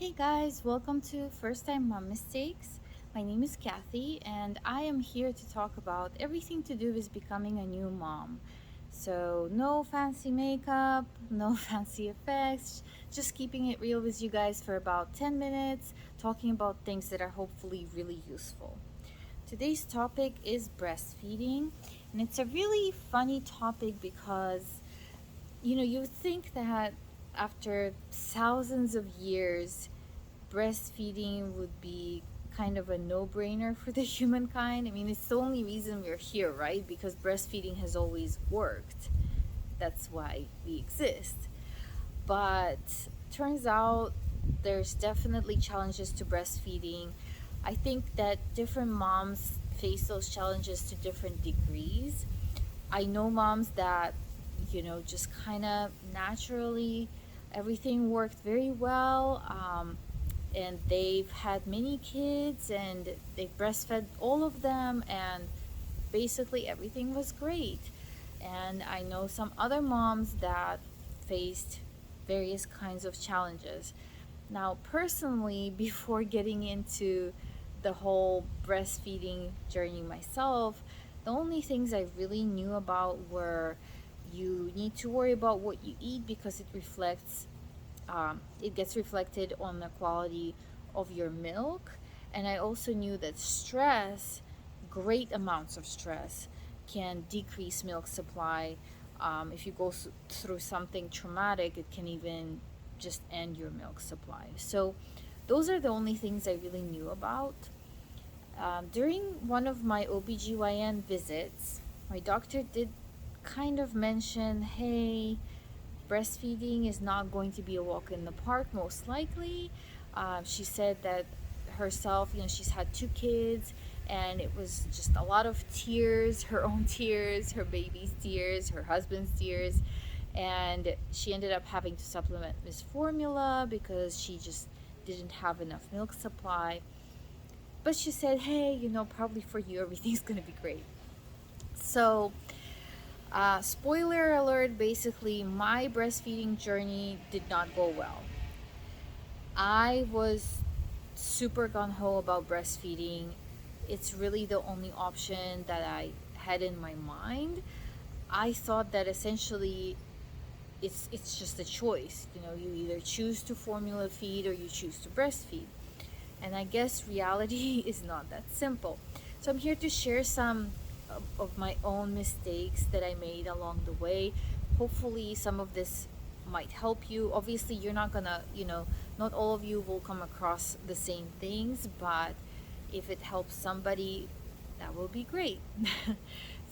Hey guys, welcome to First Time Mom Mistakes. My name is Kathy, and I am here to talk about everything to do with becoming a new mom. So, no fancy makeup, no fancy effects, just keeping it real with you guys for about 10 minutes, talking about things that are hopefully really useful. Today's topic is breastfeeding, and it's a really funny topic because you think that after thousands of years, breastfeeding would be kind of a no-brainer for the humankind. I mean, it's the only reason we're here, right? Because breastfeeding has always worked. That's why we exist. But turns out there's definitely challenges to breastfeeding. I think that different moms face those challenges to different degrees. I know moms that, just kind of naturally everything worked very well. And they've had many kids and they've breastfed all of them, and basically everything was great. And I know some other moms that faced various kinds of challenges. Now, personally, before getting into the whole breastfeeding journey myself, the only things I really knew about were you need to worry about what you eat because it gets reflected on the quality of your milk. And I also knew that great amounts of stress, can decrease milk supply. If you go through something traumatic, it can even just end your milk supply. So, those are the only things I really knew about. During one of my OBGYN visits, my doctor did kind of mention, hey, breastfeeding is not going to be a walk in the park, most likely. She said that herself, she's had two kids, and it was just a lot of tears, her own tears, her baby's tears, her husband's tears. And she ended up having to supplement with formula because she just didn't have enough milk supply. But she said, hey, probably for you, everything's going to be great. So, spoiler alert, basically, my breastfeeding journey did not go well. I was super gung ho about breastfeeding. It's really the only option that I had in my mind. I thought that essentially it's just a choice. You either choose to formula feed or you choose to breastfeed. And I guess reality is not that simple. So I'm here to share some of my own mistakes that I made along the way. Hopefully, some of this might help you. Obviously, you're not gonna, not all of you will come across the same things, but if it helps somebody, that will be great.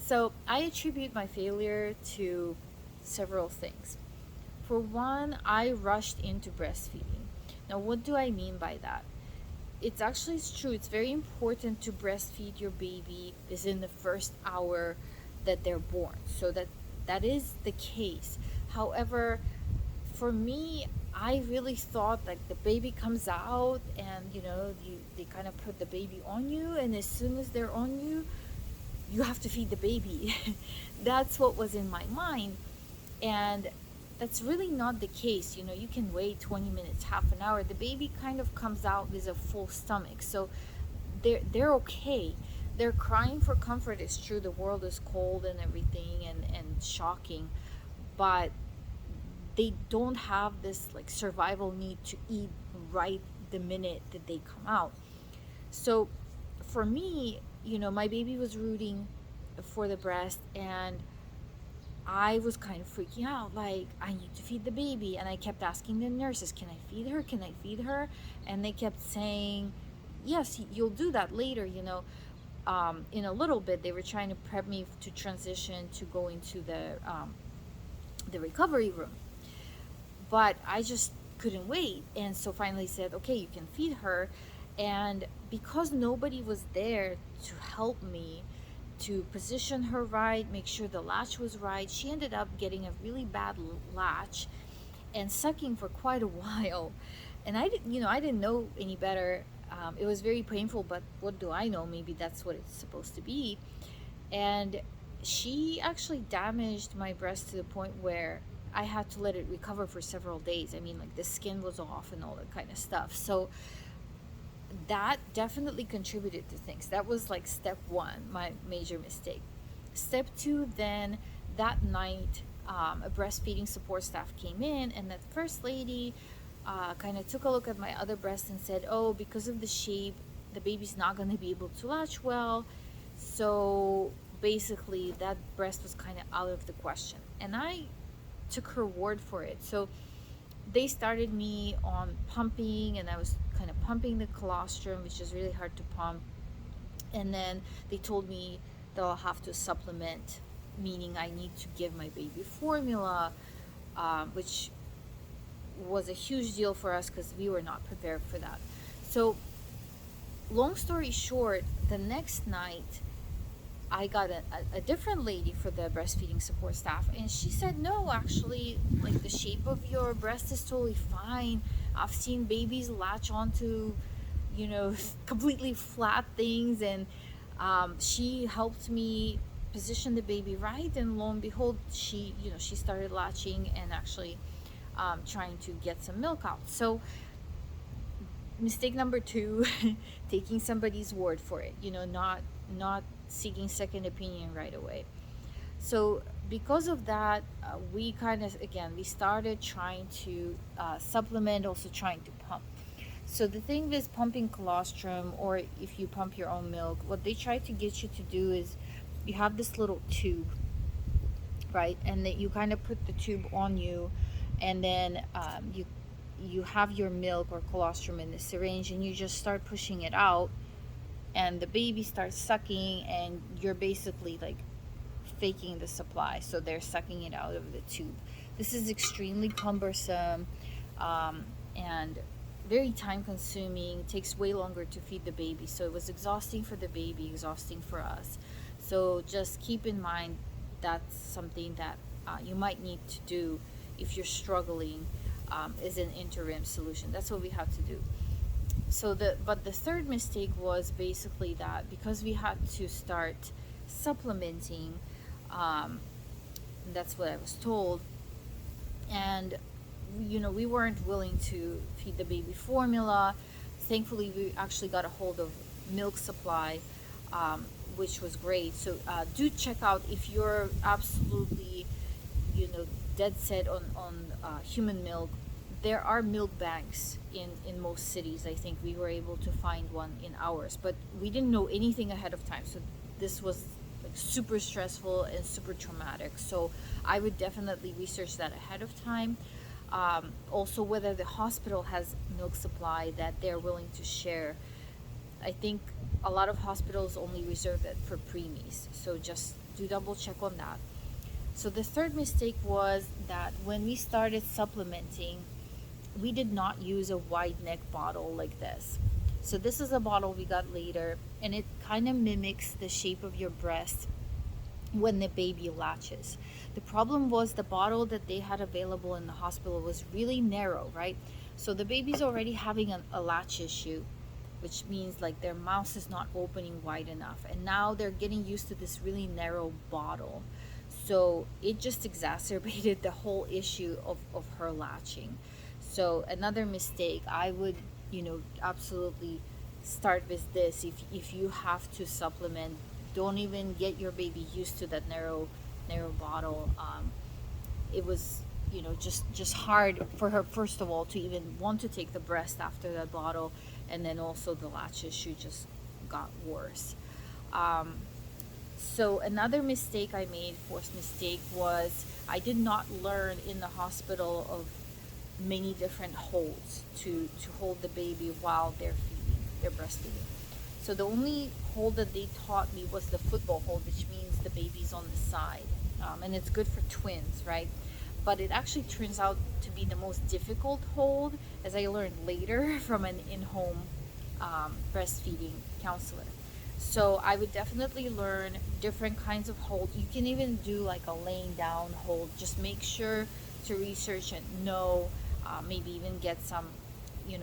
So, I attribute my failure to several things. For one, I rushed into breastfeeding. Now, what do I mean by that? It's true. It's very important to breastfeed your baby within the first hour that they're born. So that is the case. However, for me, I really thought like the baby comes out and they kind of put the baby on you, and as soon as they're on you, you have to feed the baby. That's what was in my mind. And that's really not the case. You can wait 20 minutes, half an hour. The baby kind of comes out with a full stomach. So they're okay. They're crying for comfort. It's true, the world is cold and everything, and shocking. But they don't have this like survival need to eat right the minute that they come out. So for me, my baby was rooting for the breast, and I was kind of freaking out. Like, I need to feed the baby. And I kept asking the nurses, can I feed her? Can I feed her? And they kept saying, yes, you'll do that later, in a little bit. They were trying to prep me to transition to go into the recovery room. But I just couldn't wait. And so finally said, okay, you can feed her. And because nobody was there to help me, to position her right, make sure the latch was right, she ended up getting a really bad latch and sucking for quite a while. And I didn't know any better. It was very painful, but what do I know? Maybe that's what it's supposed to be. And she actually damaged my breast to the point where I had to let it recover for several days. I mean, like the skin was off and all that kind of stuff. So that definitely contributed to things. That was like step one, my major mistake. Step two, then that night, a breastfeeding support staff came in, and that first lady kind of took a look at my other breast and said, "Oh, because of the shape, the baby's not going to be able to latch well." So basically, that breast was kind of out of the question. And I took her word for it. So they started me on pumping, and I was kind of pumping the colostrum, which is really hard to pump. And then they told me that I'll have to supplement, meaning I need to give my baby formula, which was a huge deal for us because we were not prepared for that. So, long story short, the next night I got a different lady for the breastfeeding support staff, and she said, "No, actually, like the shape of your breast is totally fine. I've seen babies latch onto, completely flat things." And she helped me position the baby right, and lo and behold, she started latching and actually trying to get some milk out. So, mistake number two, taking somebody's word for it, not seeking second opinion right away. So because of that, we kind of, again, we started trying to supplement, also trying to pump. So the thing with pumping colostrum, or if you pump your own milk, what they try to get you to do is you have this little tube, right? And that you kind of put the tube on you, and then you have your milk or colostrum in the syringe, and you just start pushing it out, and the baby starts sucking, and you're basically like faking the supply. So they're sucking it out of the tube. This is extremely cumbersome, and very time consuming. It takes way longer to feed the baby. So it was exhausting for the baby, exhausting for us. So just keep in mind that's something that you might need to do if you're struggling, as an interim solution. That's what we had to do. So the third mistake was basically that because we had to start supplementing, that's what I was told, and we weren't willing to feed the baby formula. Thankfully, we actually got a hold of milk supply, which was great. So do check out if you're absolutely dead set on human milk. There are milk banks in most cities. I think we were able to find one in ours, but we didn't know anything ahead of time. So this was like super stressful and super traumatic. So I would definitely research that ahead of time. Also, whether the hospital has milk supply that they're willing to share. I think a lot of hospitals only reserve it for preemies. So just do double check on that. So the third mistake was that when we started supplementing, we did not use a wide neck bottle like this. So this is a bottle we got later, and it kind of mimics the shape of your breast when the baby latches. The problem was the bottle that they had available in the hospital was really narrow, right? So the baby's already having a latch issue, which means like their mouth is not opening wide enough, and now they're getting used to this really narrow bottle. So it just exacerbated the whole issue of her latching. So another mistake, I would absolutely start with this. If you have to supplement, don't even get your baby used to that narrow bottle. It was just hard for her, first of all, to even want to take the breast after that bottle, and then also the latch issue just got worse. So another mistake I made, fourth mistake, was I did not learn in the hospital of many different holds to hold the baby while they're breastfeeding. So the only hold that they taught me was the football hold, which means the baby's on the side, and it's good for twins, right? But it actually turns out to be the most difficult hold, as I learned later from an in-home breastfeeding counselor. So I would definitely learn different kinds of hold. You can even do like a laying down hold. Just make sure to research and know, maybe even get some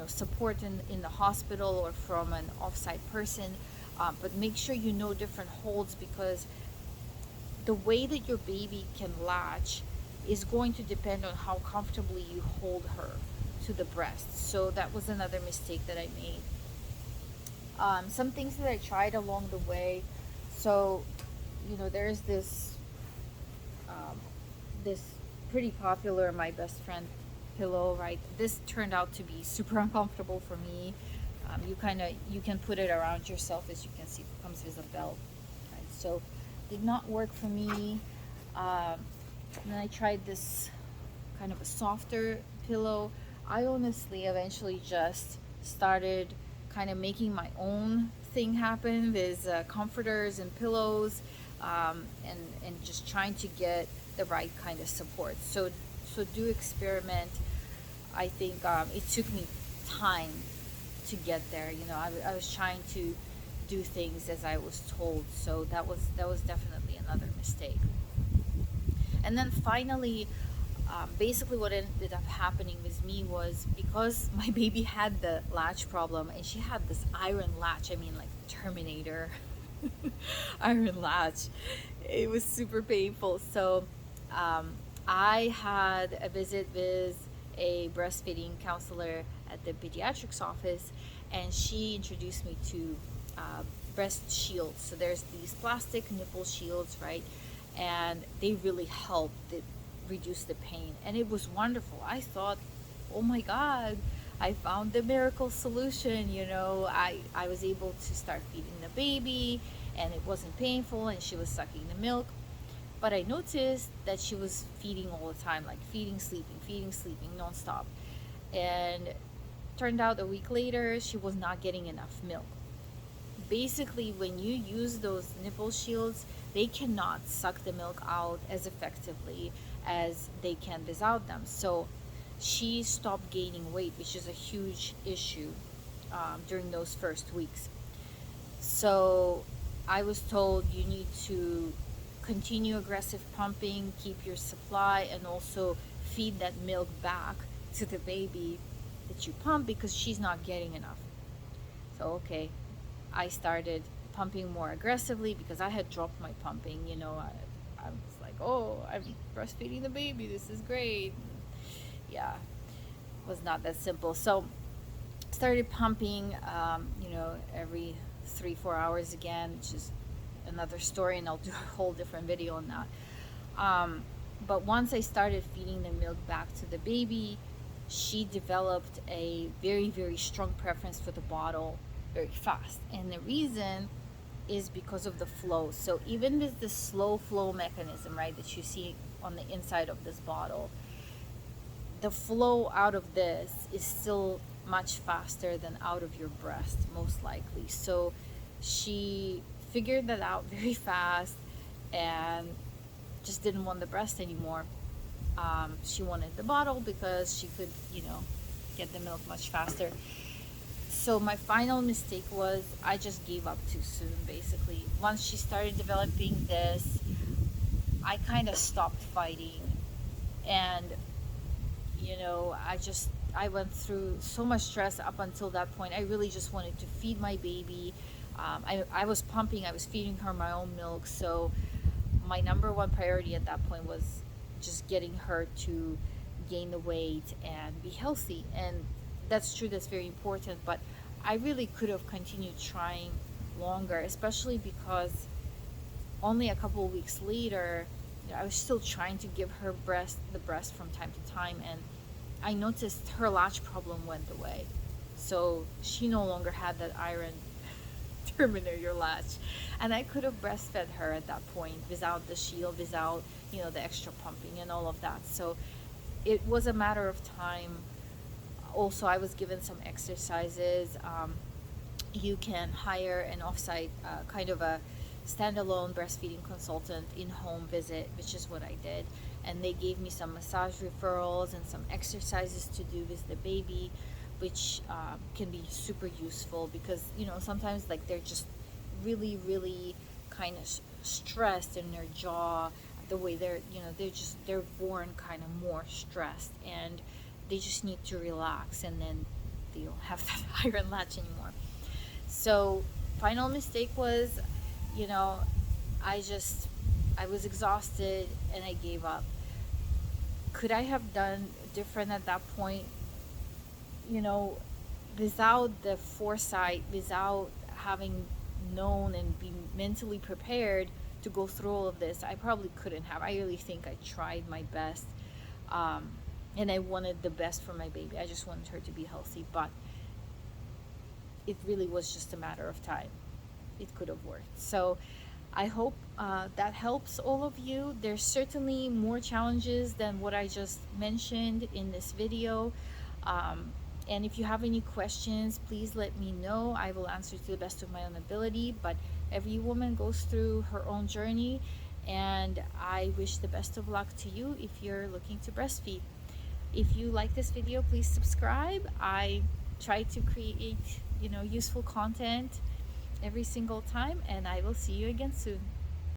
support in the hospital or from an offsite person. But make sure you know different holds, because the way that your baby can latch is going to depend on how comfortably you hold her to the breast. So that was another mistake that I made. Some things that I tried along the way. So, there's um, this pretty popular My Best Friend pillow, right? This turned out to be super uncomfortable for me. You can put it around yourself, as you can see. It comes with a belt, right? So, did not work for me. Um, and then I tried this kind of a softer pillow. I honestly eventually just started kind of making my own thing happen with comforters and pillows, and just trying to get the right kind of support. So do experiment. I think it took me time to get there. I was trying to do things as I was told, so that was definitely another mistake. And then finally, basically what ended up happening with me was, because my baby had the latch problem, and she had this iron latch, I mean, like Terminator iron latch. It was super painful. So um, I had a visit with a breastfeeding counselor at the pediatrics office, and she introduced me to uh, breast shields. So there's these plastic nipple shields, right? And they really help reduce the pain, and it was wonderful. I thought, oh my God, I found the miracle solution. I was able to start feeding the baby, and it wasn't painful, and she was sucking the milk. But I noticed that she was feeding all the time, like feeding, sleeping nonstop. And turned out a week later, she was not getting enough milk. Basically, when you use those nipple shields, they cannot suck the milk out as effectively as they can without them. So she stopped gaining weight, which is a huge issue during those first weeks. So I was told you need to continue aggressive pumping, keep your supply, and also feed that milk back to the baby that you pump, because she's not getting enough. So, okay, I started pumping more aggressively because I had dropped my pumping. I was like, oh, I'm breastfeeding the baby. This is great. Yeah, it was not that simple. So, started pumping, every 3-4 hours again, which is another story, and I'll do a whole different video on that. But once I started feeding the milk back to the baby, she developed a very, very strong preference for the bottle very fast. And the reason is because of the flow. So even with the slow flow mechanism, right, that you see on the inside of this bottle, the flow out of this is still much faster than out of your breast, most likely. So she figured that out very fast and just didn't want the breast anymore. She wanted the bottle because she could, get the milk much faster. So my final mistake was I just gave up too soon, basically. Once she started developing this, I kind of stopped fighting. And, I went through so much stress up until that point. I really just wanted to feed my baby. I was pumping, I was feeding her my own milk. So my number one priority at that point was just getting her to gain the weight and be healthy. And that's true, that's very important. But I really could have continued trying longer, especially because only a couple of weeks later, I was still trying to give her the breast from time to time, and I noticed her latch problem went away. So she no longer had that iron Terminator latch, and I could have breastfed her at that point without the shield, without the extra pumping and all of that. So it was a matter of time. Also, I was given some exercises. You can hire an offsite kind of a standalone breastfeeding consultant in-home visit, which is what I did. And they gave me some massage referrals and some exercises to do with the baby, which can be super useful because, sometimes like they're just really, really kind of stressed in their jaw, the way they're born kind of more stressed, and they just need to relax, and then they don't have that iron latch anymore. So final mistake was, you know, I was exhausted and I gave up. Could I have done different at that point? You know, without the foresight, without having known and being mentally prepared to go through all of this, I probably couldn't have. I really think I tried my best. Um, and I wanted the best for my baby. I just wanted her to be healthy, but it really was just a matter of time. It could have worked. So I hope that helps all of you. There's certainly more challenges than what I just mentioned in this video. Um, and if you have any questions, please let me know. I will answer to the best of my own ability. But every woman goes through her own journey, and I wish the best of luck to you if you're looking to breastfeed. If you like this video, please subscribe. I try to create, useful content every single time, and I will see you again soon.